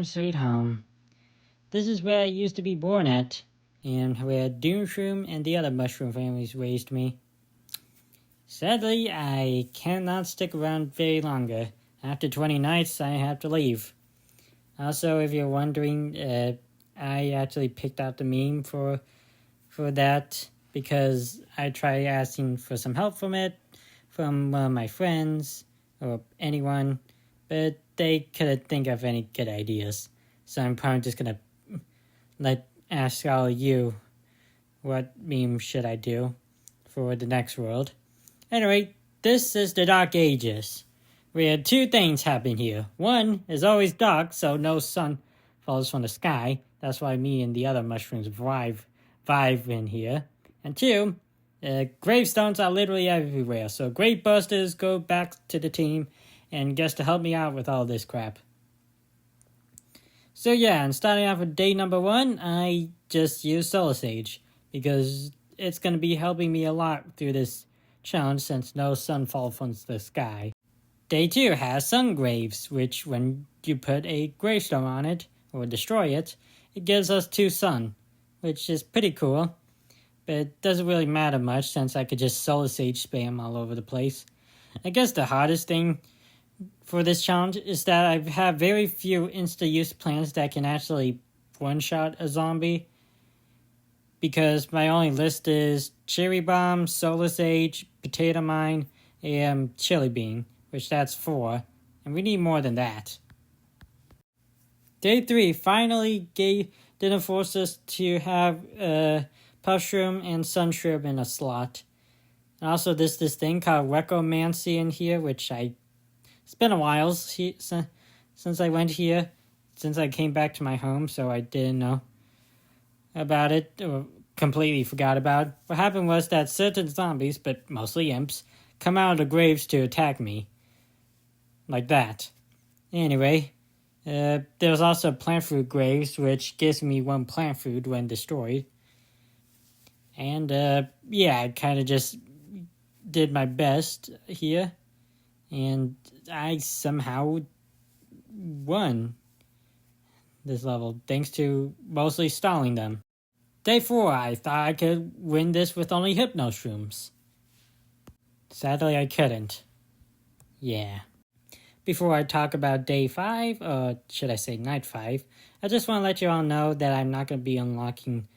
sweet home. This is where I used to be born at, and where Doomshroom and the other mushroom families raised me. Sadly, I cannot stick around very longer. After 20 nights, I have to leave. Also, if you're wondering, I actually picked out the meme for that because I tried asking for some help from one of my friends or anyone, but they couldn't think of any good ideas. So I'm probably just gonna ask all of you, what meme should I do for the next world? Anyway, this is the Dark Ages. We had two things happen here. One is always dark, so no sun falls from the sky. That's why me and the other mushrooms vibe in here. And two, gravestones are literally everywhere. So Grave Busters, go back to the team and guess to help me out with all this crap. So yeah, and starting off with day number 1, I just used Solar Sage because it's going to be helping me a lot through this challenge since no sun falls from the sky. Day 2 has Sun Graves, which when you put a gravestone on it, or destroy it, it gives us 2 sun, which is pretty cool. But it doesn't really matter much since I could just Solar Sage spam all over the place. I guess the hardest thing for this challenge is that I have very few insta-use plants that can actually one-shot a zombie. Because my only list is Cherry Bomb, Solar Sage, Potato Mine, and Chili Bean, which that's 4, and we need more than that. Day 3 finally didn't force us to have Pushroom and Sunshroom in a slot. And also this thing called Recomancy in here, which it's been a while since I went here, since I came back to my home, so I didn't know about it, or completely forgot about it. What happened was that certain zombies, but mostly imps, come out of the graves to attack me. Like that. Anyway, there's also plant food graves, which gives me 1 plant food when destroyed. And, yeah, I kind of just did my best here. And I somehow won this level, thanks to mostly stalling them. Day 4, I thought I could win this with only Hypnoshrooms. Sadly, I couldn't. Yeah. Before I talk about day 5, or should I say night 5, I just want to let you all know that I'm not going to be unlocking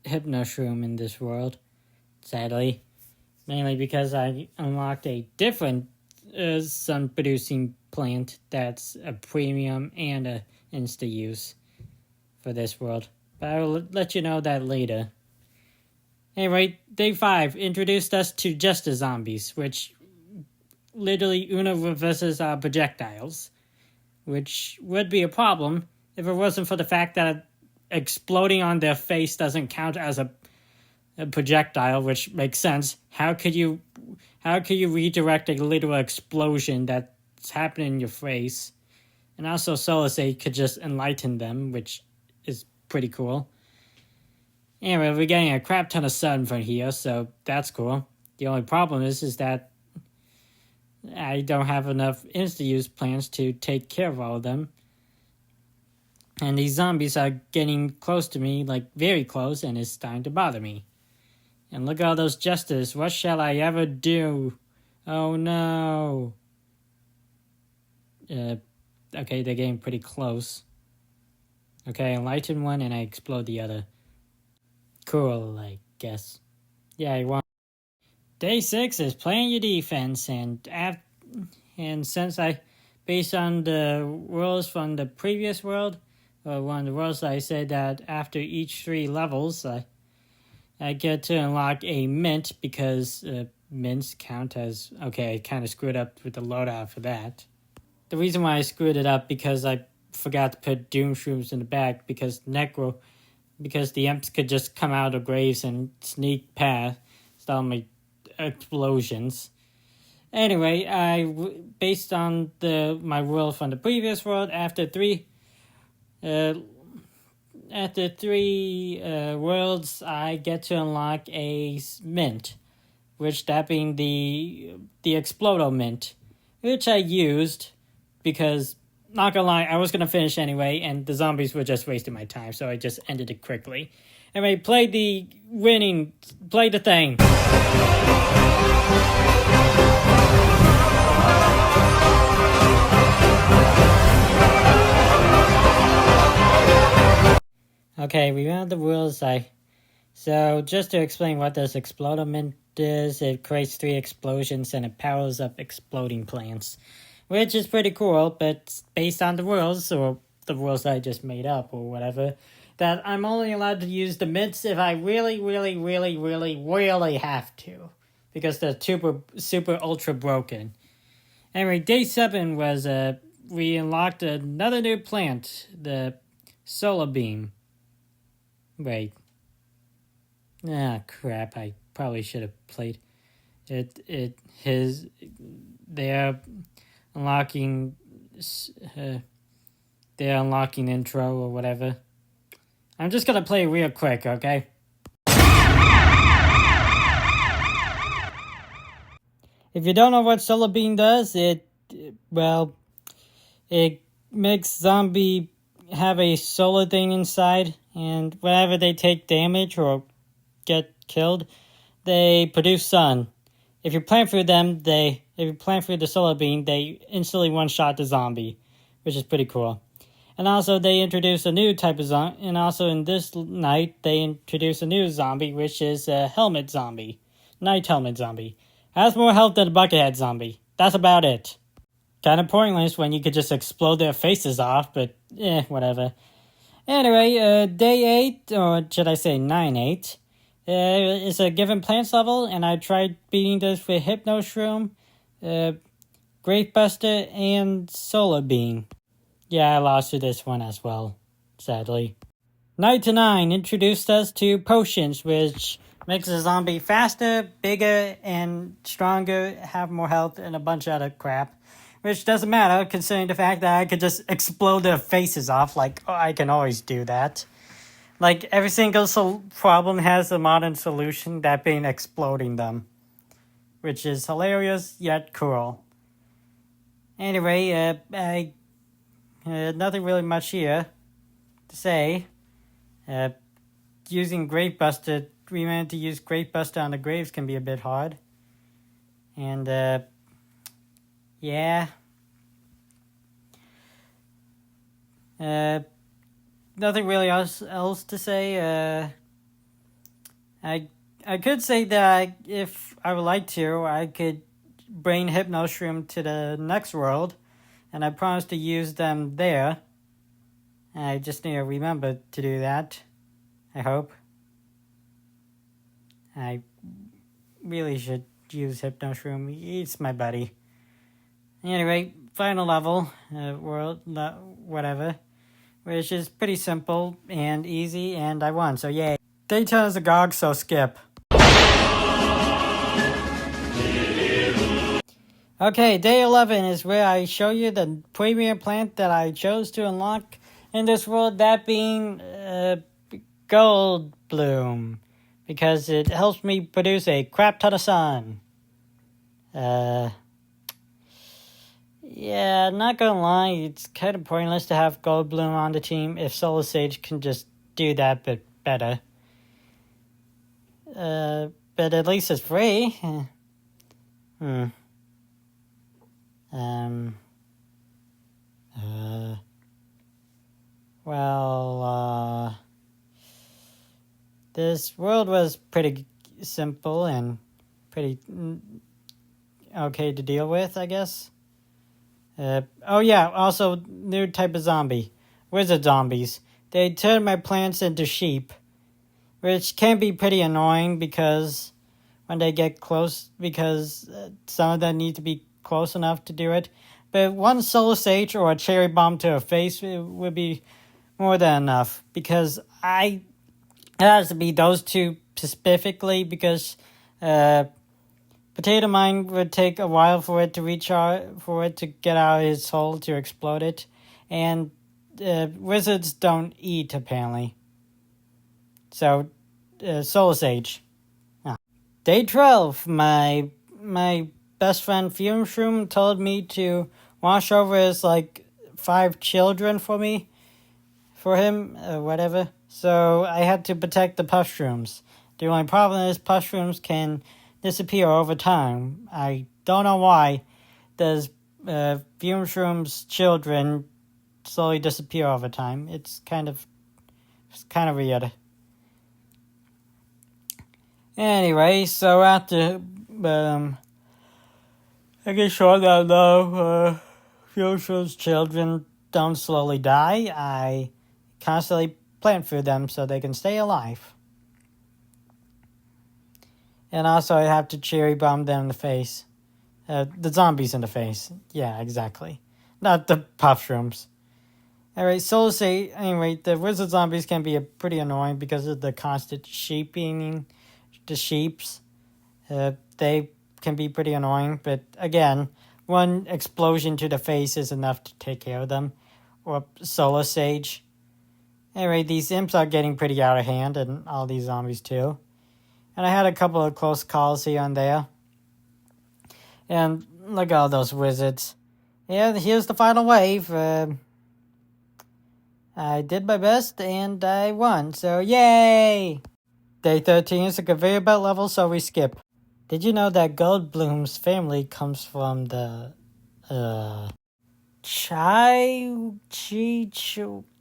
Hypnoshroom in this world, sadly. Mainly because I unlocked a different sun-producing plant that's a premium and a insta-use for this world. But I will let you know that later. Anyway, day 5 introduced us to just the zombies, which literally Uno reverses our projectiles, which would be a problem if it wasn't for the fact that exploding on their face doesn't count as a projectile, which makes sense. How could you redirect a literal explosion that's happening in your face? And also Solar Sage could just enlighten them, which is pretty cool. Anyway, we're getting a crap ton of sun from here, so that's cool. The only problem is that I don't have enough insta-use plants to take care of all of them. And these zombies are getting close to me, like very close, and it's starting to bother me. And look at all those jesters. What shall I ever do? Oh no. Okay, they're getting pretty close. Okay, I enlighten one and I explode the other. Cool, I guess. Yeah, I won. Day 6 is playing your defense, and since based on the rules from the previous world, or one of the worlds, I said that after each 3 levels, I get to unlock a mint because mints count as... Okay, I kind of screwed up with the loadout for that. The reason why I screwed it up because I forgot to put Doomshrooms in the back because the imps could just come out of graves and sneak past all my explosions. Anyway, based on my world from the previous world, after 3 worlds, I get to unlock a mint, which that being the Explodo mint, which I used because not gonna lie, I was gonna finish anyway, and the zombies were just wasting my time, so I just ended it quickly. Anyway, play the thing. Okay, we found the rules. So just to explain what this explodiment is, it creates 3 explosions and it powers up exploding plants, which is pretty cool, but based on the rules, or the rules I just made up or whatever, that I'm only allowed to use the mints if I really, really, really, really, really have to, because they're super ultra broken. Anyway, day 7 was we unlocked another new plant, the solar beam. Wait. Ah, crap, I probably should have played they're unlocking intro or whatever. I'm just gonna play real quick, okay? If you don't know what solar beam does, it makes zombie have a solar thing inside, and whenever they take damage or get killed, they produce sun. If you plant through the solar beam, they instantly one-shot the zombie, which is pretty cool. And also, they introduce a new type of zombie, and also in this night, they introduce a new zombie, which is a helmet zombie. Night helmet zombie. Has more health than a buckethead zombie. That's about it. Kind of pointless when you could just explode their faces off, but whatever. Anyway, day 8, or should I say 9-8, is a given plants level, and I tried beating this with Hypno Shroom, Grape Buster, and Solar Beam. Yeah, I lost to this one as well, sadly. Night to 9 introduced us to potions, which makes a zombie faster, bigger, and stronger, have more health, and a bunch of other crap. Which doesn't matter, considering the fact that I could just explode their faces off, like, I can always do that. Like, every single problem has a modern solution, that being exploding them. Which is hilarious, yet cool. Anyway, nothing really much here to say. Using Grape Buster, we meant to use Grape Buster on the graves can be a bit hard. And, yeah. Nothing really else to say. I could say that if I would like to, I could bring Hypno Shroom to the next world, and I promise to use them there. I just need to remember to do that. I hope. I really should use Hypno Shroom. He's my buddy. Anyway, final level, world, whatever, which is pretty simple and easy, and I won, so yay. Day 10 is a GOG, so skip. Okay, day 11 is where I show you the premier plant that I chose to unlock in this world, that being Gold Bloom, because it helps me produce a crap ton of sun. Yeah, not gonna lie, it's kind of pointless to have Gold Bloom on the team if Solar Sage can just do that but better. But at least it's free. This world was pretty simple and pretty okay to deal with, I guess. Oh yeah, also new type of zombie. Wizard zombies. They turn my plants into sheep, which can be pretty annoying because when they get close, because some of them need to be close enough to do it. But one Solar Sage or a cherry bomb to a face would be more than enough, because it has to be those two specifically, because Potato Mine would take a while for it to recharge, for it to get out of his hole to explode it, and wizards don't eat apparently. So, Solar Sage. Day 12, my best friend Fume Shroom told me to wash over his 5 children for him, whatever. So I had to protect the mushrooms. The only problem is mushrooms can disappear over time. I don't know why. Does mushrooms children slowly disappear over time? It's kind of weird. Anyway, so after making sure that no mushrooms children don't slowly die, I constantly plant food them so they can stay alive. And also I have to cherry bomb them in the face. The zombies in the face. Yeah, exactly. Not the mushrooms. Alright, so say, anyway, the wizard zombies can be pretty annoying because of the constant sheeping, the sheeps. They can be pretty annoying, but again, one explosion to the face is enough to take care of them. Or solar sage. Anyway, these imps are getting pretty out of hand, and all these zombies too. And I had a couple of close calls here and there. And look at all those wizards. Yeah, here's the final wave. I did my best, and I won, so yay! Day 13 is a conveyor belt level, so we skip. Did you know that Goldblum's family comes from the,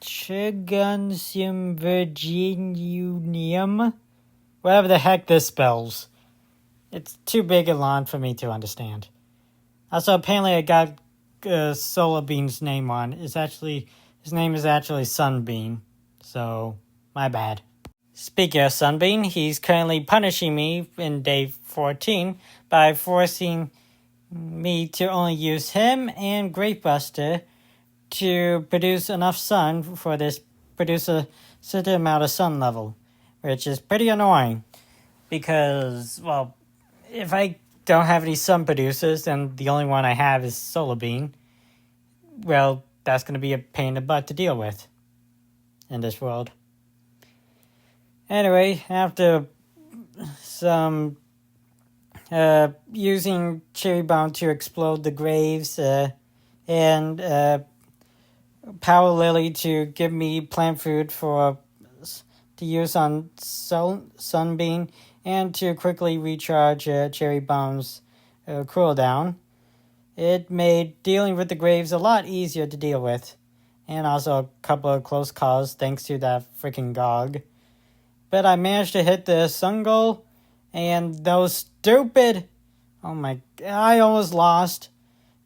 Chigunsium Virginium? Whatever the heck this spells. It's too big and long for me to understand. Also, apparently I got Solar Bean's name on. His name is actually Sunbeam. So, my bad. Speaking of Sunbeam, he's currently punishing me in day 14 by forcing me to only use him and Grapebuster to produce enough sun produce a certain amount of sun level, which is pretty annoying because, well, if I don't have any sun producers and the only one I have is Solar Bean, well, that's going to be a pain in the butt to deal with in this world. Anyway, after some using Cherry Bomb to explode the graves and Power Lily to give me plant food to use on Sunbeam and to quickly recharge Cherry Bomb's cooldown, it made dealing with the graves a lot easier to deal with. And also a couple of close calls thanks to that freaking Gog. But I managed to hit the sun goal, and those stupid... Oh my... I almost lost.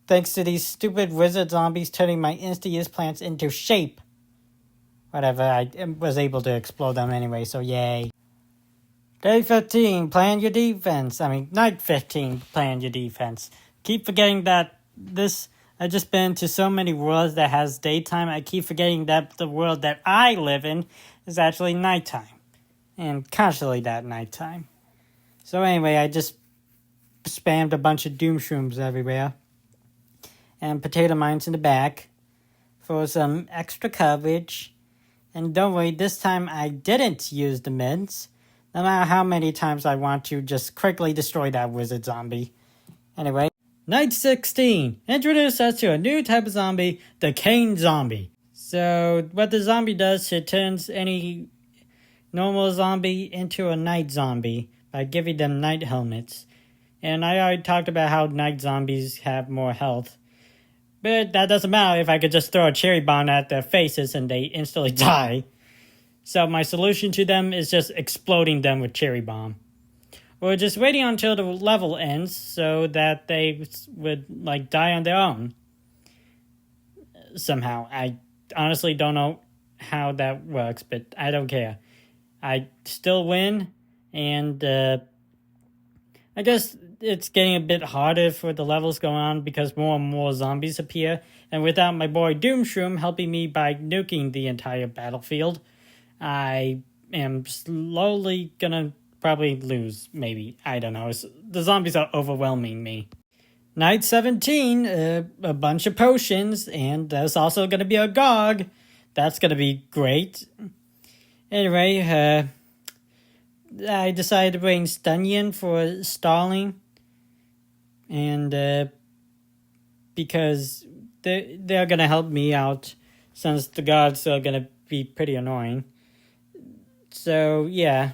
Thanks to these stupid wizard zombies turning my Insta-use plants into shape. Whatever, I was able to explode them anyway, so yay. Day 15, plan your defense. Night 15, plan your defense. Keep forgetting that I just been to so many worlds that has daytime, I keep forgetting that the world that I live in is actually nighttime. And constantly that nighttime. So anyway, I just spammed a bunch of doom shrooms everywhere. And potato mines in the back for some extra coverage. And don't worry, this time I didn't use the mids. No matter how many times I want to just quickly destroy that wizard zombie. Anyway. Night 16. Introduce us to a new type of zombie, the Cane Zombie. So, what the zombie does, it turns any normal zombie into a night zombie by giving them night helmets. And I already talked about how night zombies have more health. But that doesn't matter if I could just throw a cherry bomb at their faces and they instantly die. So my solution to them is just exploding them with cherry bomb. Or just waiting until the level ends so that they would, die on their own. Somehow. I honestly don't know how that works, but I don't care. I still win, and I guess it's getting a bit harder for the levels going on because more and more zombies appear, and without my boy Doomshroom helping me by nuking the entire battlefield, I am slowly gonna probably lose, maybe. I don't know. The zombies are overwhelming me. Night 17, a bunch of potions, and there's also going to be a Gog. That's going to be great. Anyway, I decided to bring Stunyon for stalling. And because they're gonna help me out since the gods are gonna be pretty annoying. So yeah,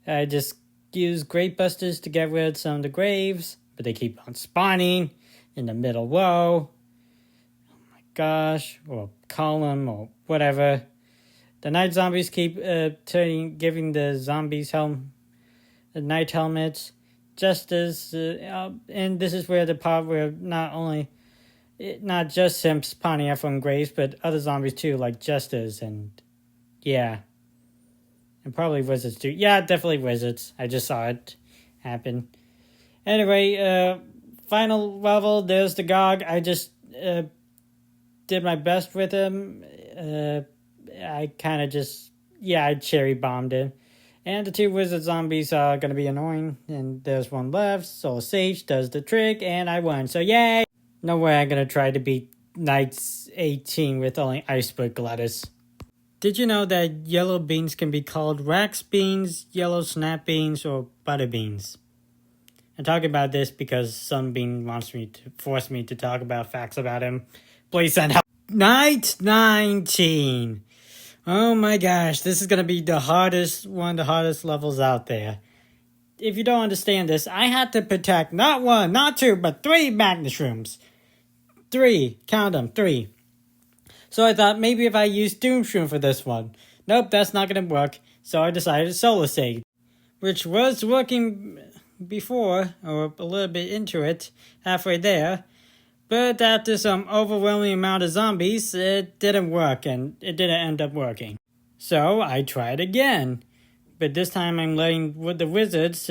I just use Grave Busters to get rid of some of the graves, but they keep on spawning in the middle row. Oh my gosh, or column or whatever. The night zombies keep giving the zombies the night helmets, just as and this is where the part where not just him spawning out from graves, but other zombies too, like Jesters and yeah. And probably wizards too. Yeah, definitely wizards. I just saw it happen. Anyway, final level, there's the Gog. I just did my best with him. I kind of just, I cherry bombed him. And the two wizard zombies are going to be annoying. And there's one left. So Sage does the trick, and I won. So yay! No way I'm going to try to beat Knights 18 with only iceberg lettuce. Did you know that yellow beans can be called wax beans, yellow snap beans, or butter beans? I'm talking about this because Sunbeam wants me to force me to talk about facts about him. Please send help. Night 19. Oh my gosh, this is gonna be one of the hardest levels out there. If you don't understand this, I had to protect not one, not two, but 3 magneshrooms. 3, count them, 3. So I thought maybe if I use Doomshroom for this one. Nope, that's not going to work. So I decided Solar Sage, which was working before, or a little bit into it, halfway there. But after some overwhelming amount of zombies, it didn't work, and it didn't end up working. So I tried again. But this time I'm letting the wizards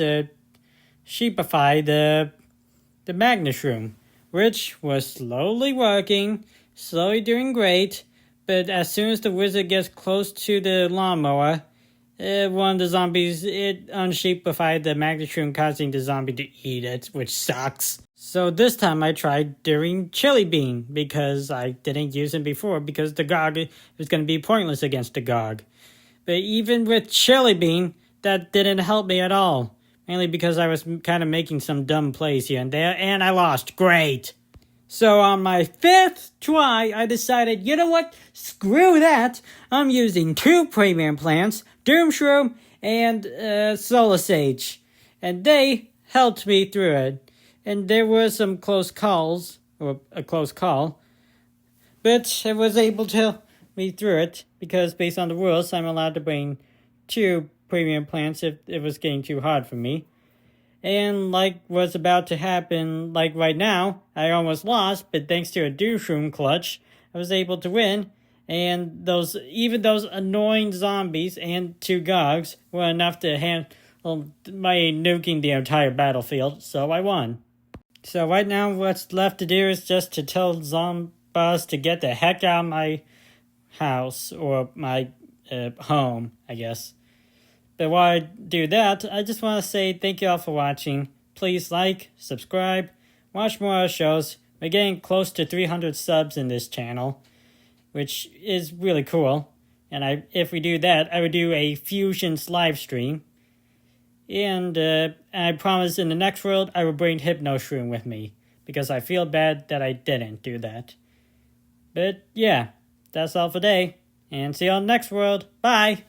sheepify the Magnishroom, which was slowly working, slowly doing great, but as soon as the wizard gets close to the lawnmower, one of the zombies, it unsheepified the Magnishroom, causing the zombie to eat it, which sucks. So this time I tried during Chili Bean, because I didn't use him before, because the Gog was going to be pointless against the Gog. But even with Chili Bean, that didn't help me at all. Mainly because I was kind of making some dumb plays here and there, and I lost. Great! So on my 5th try, I decided, you know what? Screw that! I'm using 2 premium plants, Doomshroom and Solar Sage. And they helped me through it. And there were some close calls, or a close call. But I was able to help me through it, because based on the rules, I'm allowed to bring 2 premium plants if it was getting too hard for me. And like what's about to happen, like right now, I almost lost, but thanks to a Doomshroom clutch, I was able to win. And those annoying zombies and 2 Gogs were enough to handle my nuking the entire battlefield, so I won. So right now, what's left to do is just to tell Zomboss to get the heck out of my house, or my home, I guess. But while I do that, I just want to say thank you all for watching. Please like, subscribe, watch more shows. We're getting close to 300 subs in this channel, which is really cool. And if we do that, I would do a Fusions live stream. And I promise in the next world, I will bring Hypnoshroom with me, because I feel bad that I didn't do that. But yeah, that's all for today. And see you on the next world. Bye!